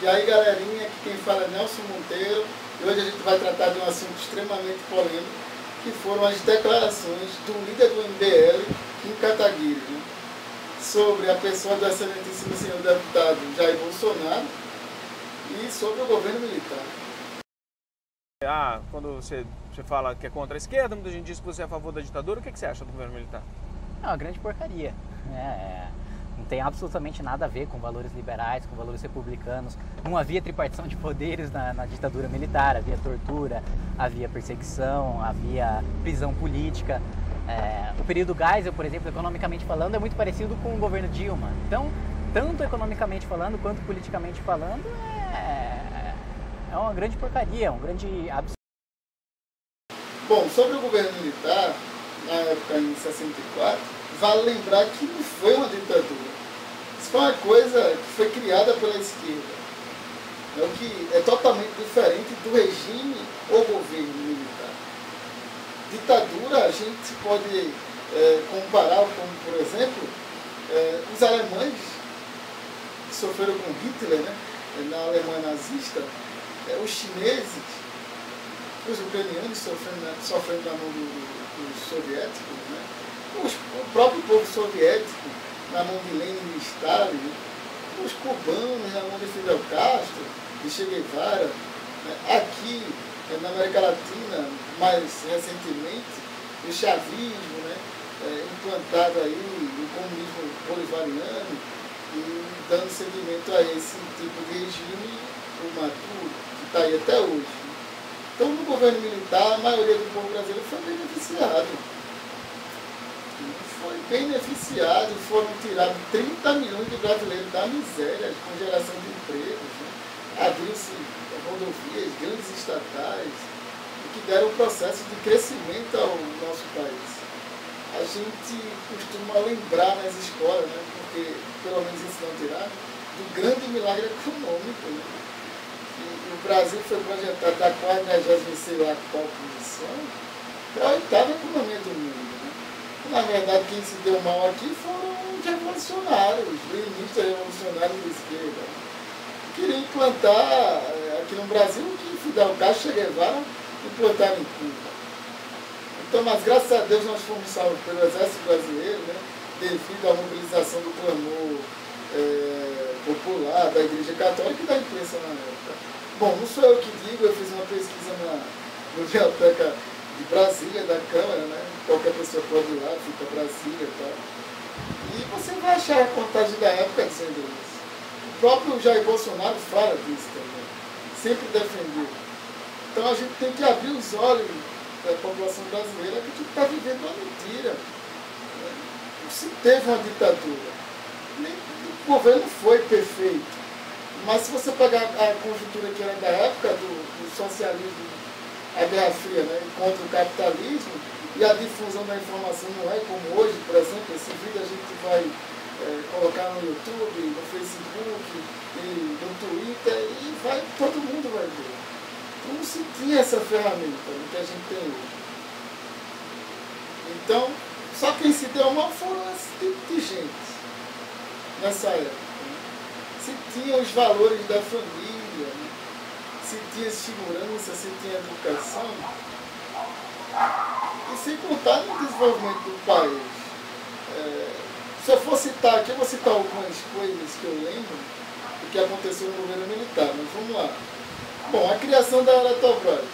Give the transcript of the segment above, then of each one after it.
E aí, galerinha, aqui quem fala é Nelson Monteiro, e hoje a gente vai tratar de um assunto extremamente polêmico, que foram as declarações do líder do MBL, Kim Kataguiri, né, sobre a pessoa do excelentíssimo senhor deputado Jair Bolsonaro e sobre o governo militar. Quando você fala que é contra a esquerda, muita gente diz que você é a favor da ditadura, o que você acha do governo militar? É uma grande porcaria. Não tem absolutamente nada a ver com valores liberais, com valores republicanos. Não havia tripartição de poderes na ditadura militar, havia tortura, havia perseguição, havia prisão política. O período Geisel, por exemplo, economicamente falando, é muito parecido com o governo Dilma. Então, tanto economicamente falando quanto politicamente falando, é uma grande porcaria, um grande absurdo. Bom, sobre o governo militar, na época em 64, vale lembrar que não foi uma ditadura. Isso foi uma coisa que foi criada pela esquerda. É o que é totalmente diferente do regime ou governo militar. Ditadura a gente pode comparar como, por exemplo, os alemães que sofreram com Hitler, né, na Alemanha nazista, os chineses, os ucranianos sofrendo na mão dos soviéticos, né? O próprio povo soviético na mão de Lenin e Stalin, né? Os cubanos na mão de Fidel Castro, de Che Guevara, né? Aqui na América Latina, mais recentemente, o chavismo, né? Implantado aí, o comunismo bolivariano, e dando seguimento a esse tipo de regime, o Maduro, que está aí até hoje. Então, no governo militar, a maioria do povo brasileiro foi beneficiado. Foi beneficiado, foram tirados 30 milhões de brasileiros da miséria, com geração de empregos, né? Abriu-se rodovias, grandes estatais, que deram um processo de crescimento ao nosso país. A gente costuma lembrar nas escolas, né? Porque, pelo menos isso não tirar, do grande milagre econômico, né? O Brasil foi projetado da 40ª, sei lá qual posição, para a 8ª economia do mundo. Né? Na verdade, quem se deu mal aqui foram os revolucionários, os lenistas revolucionários da esquerda. Queriam implantar aqui no Brasil o que Fidel Castro e Che Guevara implantaram em Cuba. Então, mas graças a Deus nós fomos salvos pelo Exército Brasileiro, né? Devido à mobilização do clamor popular, da Igreja Católica e da imprensa na época. Bom, não sou eu que digo, eu fiz uma pesquisa na Biblioteca de Brasília, da Câmara, né? Qualquer pessoa pode ir lá, fica Brasília e tal. E você vai achar a contagem da época dizendo isso. O próprio Jair Bolsonaro fala disso também, sempre defendeu. Então a gente tem que abrir os olhos da população brasileira que a gente está vivendo uma mentira. Não se teve uma ditadura. O governo foi perfeito. Mas se você pegar a conjuntura que era da época do socialismo, a Guerra Fria, né, contra o capitalismo, e a difusão da informação não é como hoje, por exemplo, esse vídeo a gente vai colocar no YouTube, no Facebook, e no Twitter, e todo mundo vai ver. Então não se tinha essa ferramenta que a gente tem hoje. Então, só quem se deu mal foram esse tipo de gente nessa época. Se tinha os valores da família, né? Se tinha segurança, se tinha educação, e sem contar no desenvolvimento do país. Se eu for citar aqui, eu vou citar algumas coisas que eu lembro do que aconteceu no governo militar, mas vamos lá. Bom, a criação da Eletrobras,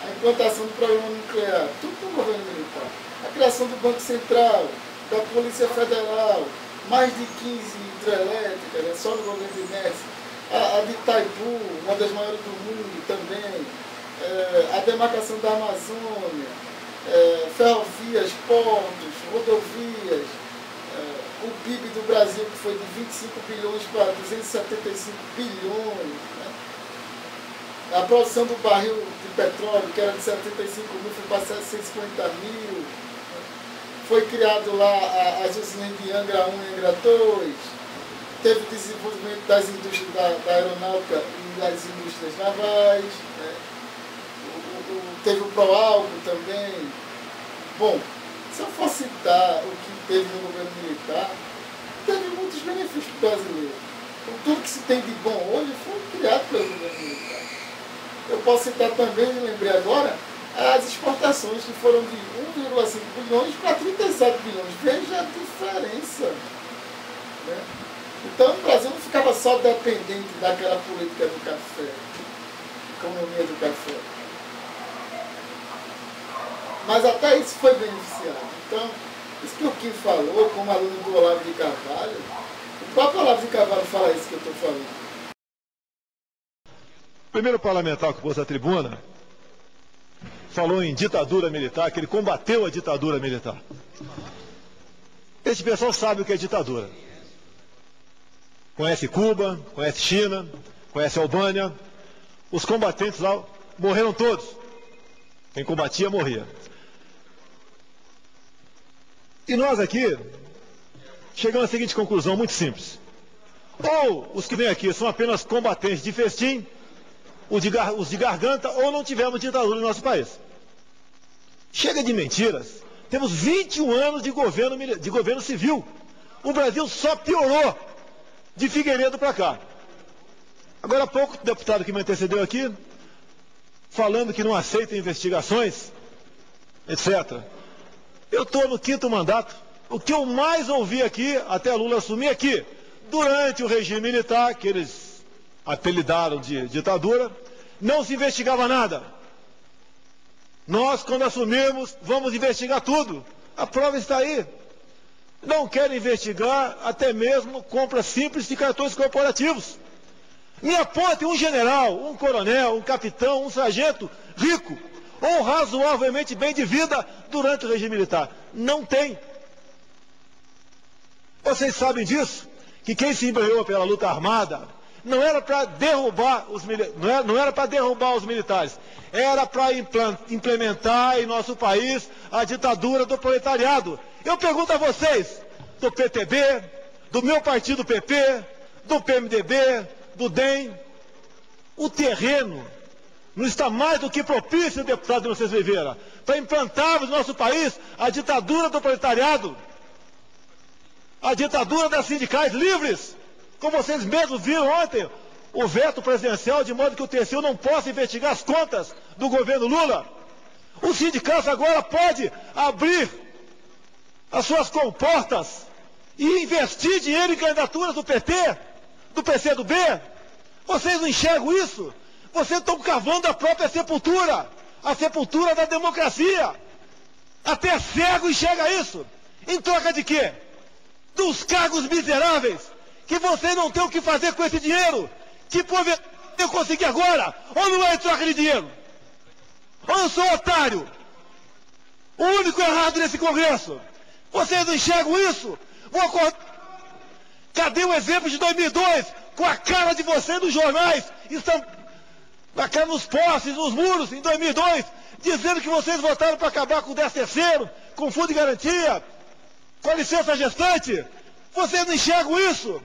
a implantação do programa nuclear, tudo no governo militar. A criação do Banco Central, da Polícia Federal, mais de 15 hidrelétricas, né, só no governo de México, a de Itaipu, uma das maiores do mundo também, a demarcação da Amazônia, ferrovias, portos, rodovias, o PIB do Brasil que foi de 25 bilhões para 275 bilhões, né? A produção do barril de petróleo, que era de 75 mil, foi para 750 mil. Foi criado lá as usinas de Angra 1 e Angra 2, teve o desenvolvimento das indústrias da aeronáutica e das indústrias navais, né? Teve o Proálcool também. Bom, se eu for citar o que teve no governo militar, teve muitos benefícios para o brasileiro. Então, tudo que se tem de bom hoje foi criado pelo governo militar. Eu posso citar também, me lembrei agora, as exportações que foram de 1,5 bilhões para 37 bilhões. Veja a diferença. Né? Então, o Brasil não ficava só dependente daquela política do café, economia do café. Mas até isso foi beneficiado. Então, isso que o Kim falou, como aluno do Olavo de Carvalho, o próprio Olavo de Carvalho fala isso que eu estou falando. O primeiro parlamentar que pôs a tribuna falou em ditadura militar, que ele combateu a ditadura militar. Esse pessoal sabe o que é ditadura. Conhece Cuba, conhece China, conhece Albânia. Os combatentes lá morreram todos. Quem combatia, morria. E nós aqui chegamos à seguinte conclusão muito simples. Ou os que vêm aqui são apenas combatentes de festim, os de garganta, ou não tivemos ditadura no nosso país. Chega de mentiras. Temos 21 anos de governo civil. O Brasil só piorou de Figueiredo para cá. Agora há pouco, o deputado que me antecedeu aqui, falando que não aceita investigações, etc. Eu estou no 5º mandato. O que eu mais ouvi aqui, até Lula assumir aqui, durante o regime militar, que eles apelidaram de ditadura, não se investigava nada. Nós, quando assumimos, vamos investigar tudo. A prova está aí. Não querem investigar até mesmo compra simples de cartões corporativos. Me aponte um general, um coronel, um capitão, um sargento rico ou razoavelmente bem de vida durante o regime militar. Não tem. Vocês sabem disso? Que quem se embrenhou pela luta armada não era para derrubar os militares, era para implementar em nosso país a ditadura do proletariado. Eu pergunto a vocês, do PTB, do meu partido PP, do PMDB, do DEM, o terreno não está mais do que propício, deputado Inocêncio Oliveira, para implantarmos no nosso país a ditadura do proletariado, a ditadura das sindicais livres, como vocês mesmos viram ontem, o veto presidencial, de modo que o TCU não possa investigar as contas do governo Lula. Os sindicatos agora podem abrir as suas comportas e investir dinheiro em candidaturas do PT, do PCdoB. Vocês não enxergam isso? Vocês estão cavando a própria sepultura, a sepultura da democracia. Até cego enxerga isso. Em troca de quê? Dos cargos miseráveis, que vocês não têm o que fazer com esse dinheiro, que porventura eu consegui agora, ou não é em troca de dinheiro? Ou eu sou otário? O único errado nesse Congresso. Vocês não enxergam isso? Cadê o exemplo de 2002? Com a cara de vocês nos jornais, estão na cara nos postes, nos muros, em 2002, dizendo que vocês votaram para acabar com o 13º, com o fundo de garantia, com a licença gestante. Vocês não enxergam isso?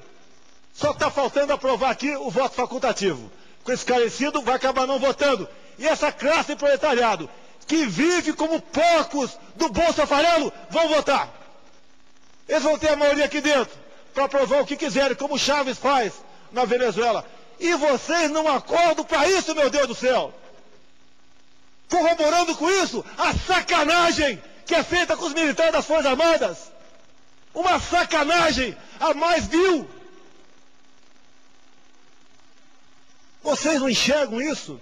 Só está faltando aprovar aqui o voto facultativo. Com esclarecido, vai acabar não votando. E essa classe proletariado, que vive como porcos do Bolsa Farelo, vão votar. Eles vão ter a maioria aqui dentro, para aprovar o que quiserem, como o Chaves faz na Venezuela. E vocês não acordam para isso, meu Deus do céu. Corroborando com isso, a sacanagem que é feita com os militares das Forças Armadas. Uma sacanagem a mais vil. Vocês não enxergam isso?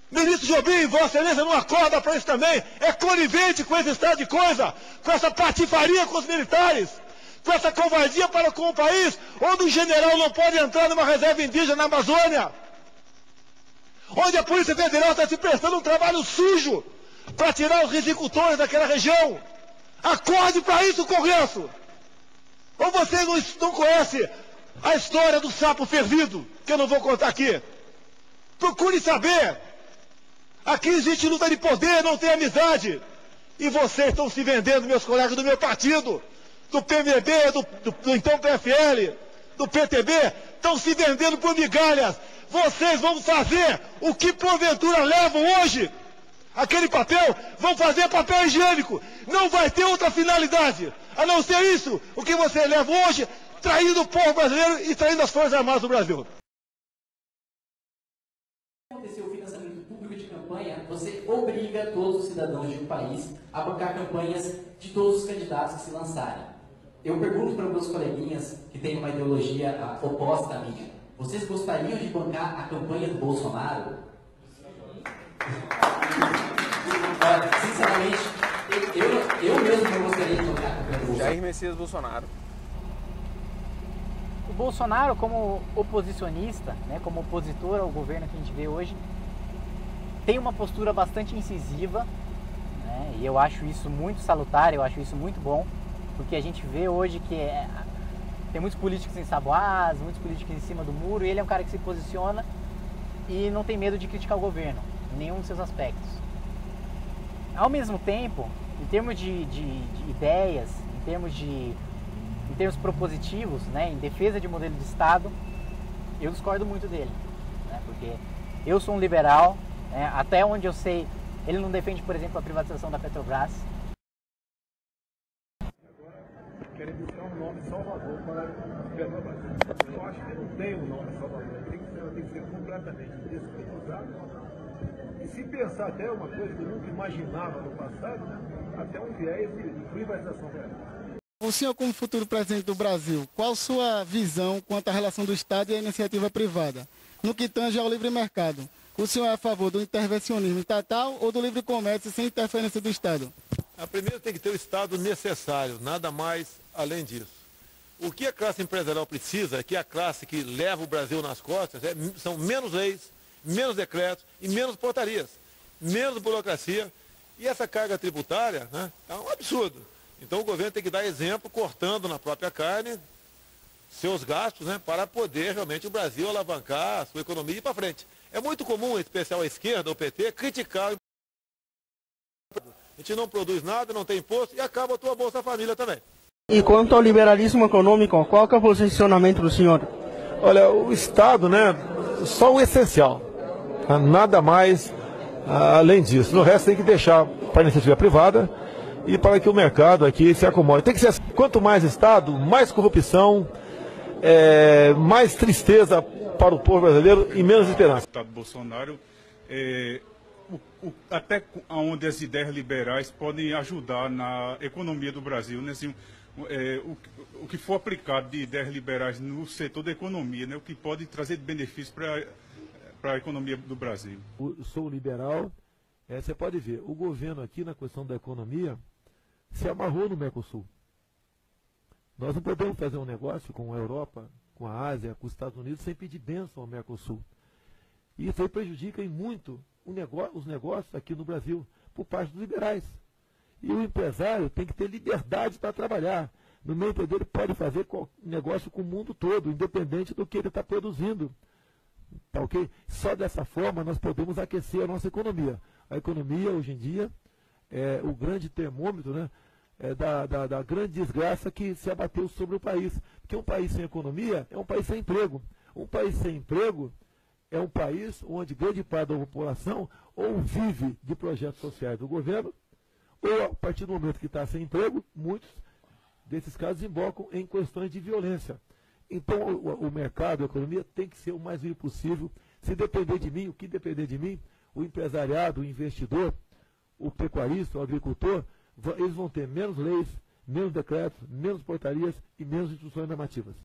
Ministro Jobim, Vossa Excelência não acorda para isso também. É conivente com esse estado de coisa, com essa patifaria com os militares, com essa covardia para com o país, onde o general não pode entrar numa reserva indígena na Amazônia, onde a Polícia Federal está se prestando um trabalho sujo para tirar os risicultores daquela região. Acorde para isso, Congresso! Ou vocês não conhecem a história do sapo fervido, que eu não vou contar aqui? Procure saber. Aqui existe luta de poder, não tem amizade. E vocês estão se vendendo, meus colegas do meu partido, do PMDB, do então PFL, do PTB, estão se vendendo por migalhas. Vocês vão fazer o que porventura levam hoje. Aquele papel, vão fazer papel higiênico. Não vai ter outra finalidade. A não ser isso, o que você leva hoje, traindo o povo brasileiro e traindo as Forças Armadas do Brasil. Aconteceu o financiamento público de campanha, você obriga todos os cidadãos de um país a bancar campanhas de todos os candidatos que se lançarem. Eu pergunto para meus coleguinhas que têm uma ideologia oposta à minha, vocês gostariam de bancar a campanha do Bolsonaro? Sinceramente, eu mesmo não gostaria de bancar a campanha do Bolsonaro. Jair Messias Bolsonaro. O Bolsonaro, como oposicionista, né, como opositor ao governo que a gente vê hoje, tem uma postura bastante incisiva, né, e eu acho isso muito salutar, eu acho isso muito bom, porque a gente vê hoje que tem muitos políticos ensaboados, muitos políticos em cima do muro, e ele é um cara que se posiciona e não tem medo de criticar o governo, em nenhum dos seus aspectos. Ao mesmo tempo, em termos de ideias, em termos propositivos, né, em defesa de modelo de Estado, eu discordo muito dele, né, porque eu sou um liberal, né, até onde eu sei, ele não defende, por exemplo, a privatização da Petrobras. Querem buscar um nome Salvador para a Petrobras. Eu acho que não tem um nome Salvador, tem que ser completamente despolitizado. E se pensar até uma coisa que eu nunca imaginava no passado, né, até um viés de privatização real. O senhor, como futuro presidente do Brasil, qual sua visão quanto à relação do Estado e à iniciativa privada? No que tange ao livre mercado, o senhor é a favor do intervencionismo estatal ou do livre comércio sem interferência do Estado? Primeiro tem que ter o Estado necessário, nada mais além disso. O que a classe empresarial precisa, que a classe que leva o Brasil nas costas, são menos leis, menos decretos e menos portarias, menos burocracia. E essa carga tributária, né, é um absurdo. Então o governo tem que dar exemplo, cortando na própria carne seus gastos, né, para poder realmente o Brasil alavancar a sua economia e ir para frente. É muito comum, em especial a esquerda, o PT, criticar. A gente não produz nada, não tem imposto e acaba a tua Bolsa Família também. E quanto ao liberalismo econômico, qual que é o posicionamento do senhor? Olha, o Estado, né, só o essencial, nada mais além disso. No resto tem que deixar para a iniciativa privada e para que o mercado aqui se acomode. Tem que ser assim. Quanto mais Estado, mais corrupção, mais tristeza para o povo brasileiro e menos esperança. O Estado Bolsonaro, até onde as ideias liberais podem ajudar na economia do Brasil, né? Assim, o que for aplicado de ideias liberais no setor da economia, né? O que pode trazer benefícios para a economia do Brasil. Eu sou liberal, você pode ver, o governo aqui na questão da economia se amarrou no Mercosul. Nós não podemos fazer um negócio com a Europa, com a Ásia, com os Estados Unidos, sem pedir bênção ao Mercosul. E isso aí prejudica em muito os negócios aqui no Brasil, por parte dos liberais. E o empresário tem que ter liberdade para trabalhar. No meu entender, ele pode fazer negócio com o mundo todo, independente do que ele está produzindo. Tá ok? Só dessa forma nós podemos aquecer a nossa economia. A economia, hoje em dia, é o grande termômetro, né, da grande desgraça que se abateu sobre o país. Porque um país sem economia é um país sem emprego. Um país sem emprego é um país onde grande parte da população ou vive de projetos sociais do governo, ou a partir do momento que está sem emprego, muitos desses casos embocam em questões de violência. Então o mercado, a economia tem que ser o mais livre possível. Se depender de mim, o que depender de mim, o empresariado, o investidor, o pecuarista, o agricultor, eles vão ter menos leis, menos decretos, menos portarias e menos instruções normativas.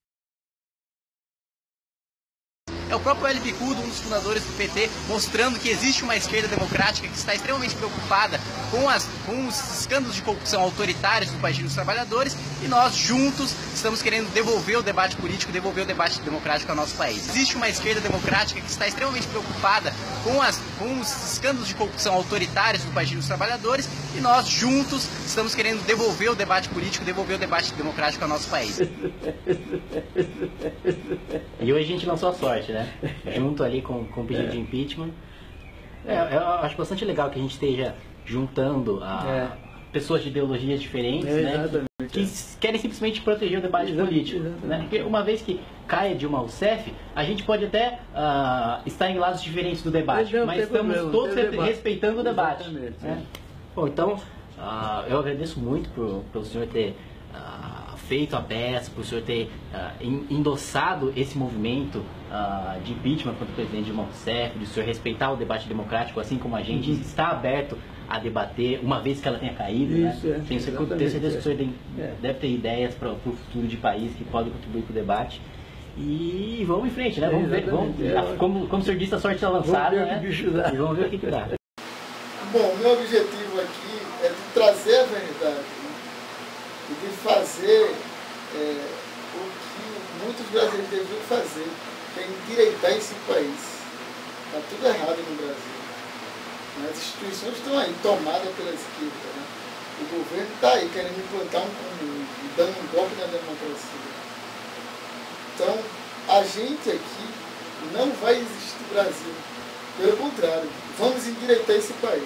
É o próprio Hélio Bicudo, um dos fundadores do PT, mostrando que existe uma esquerda democrática que está extremamente preocupada com os escândalos de corrupção autoritários do Partido dos Trabalhadores, e nós juntos estamos querendo devolver o debate político, devolver o debate democrático ao nosso país. Existe uma esquerda democrática que está extremamente preocupada com os escândalos de corrupção autoritários do Partido dos Trabalhadores, e nós juntos estamos querendo devolver o debate político, devolver o debate democrático ao nosso país. E hoje a gente lançou a sorte, né? Junto ali com o pedido de impeachment. Eu acho bastante legal que a gente esteja juntando pessoas de ideologias diferentes, né? Que querem simplesmente proteger o debate político. Né? Porque uma vez que cai Dilma Rousseff, a gente pode até estar em lados diferentes do debate, mas estamos todos respeitando o debate. Né? Bom, então, eu agradeço muito pelo senhor ter feito a peça, por o senhor ter endossado esse movimento de impeachment contra o presidente Dilma Rousseff, de o senhor respeitar o debate democrático, assim como a gente está aberto a debater, uma vez que ela tenha caído. Isso, né? Tenho certeza que o senhor deve ter ideias para o futuro de país que podem contribuir para o debate. E vamos em frente, né? Vamos ver. Como o senhor disse, a sorte está lançada, né? E vamos ver o que dá. Bom, meu objetivo aqui é de trazer a verdade, né? E de fazer o que muitos brasileiros deveriam fazer, que é endireitar esse país. Está tudo errado no Brasil. As instituições estão aí, tomadas pela esquerda. Né? O governo está aí querendo implantar um comunismo, dando um golpe na democracia. Então, a gente aqui não vai existir Brasil. Pelo contrário, vamos endireitar esse país.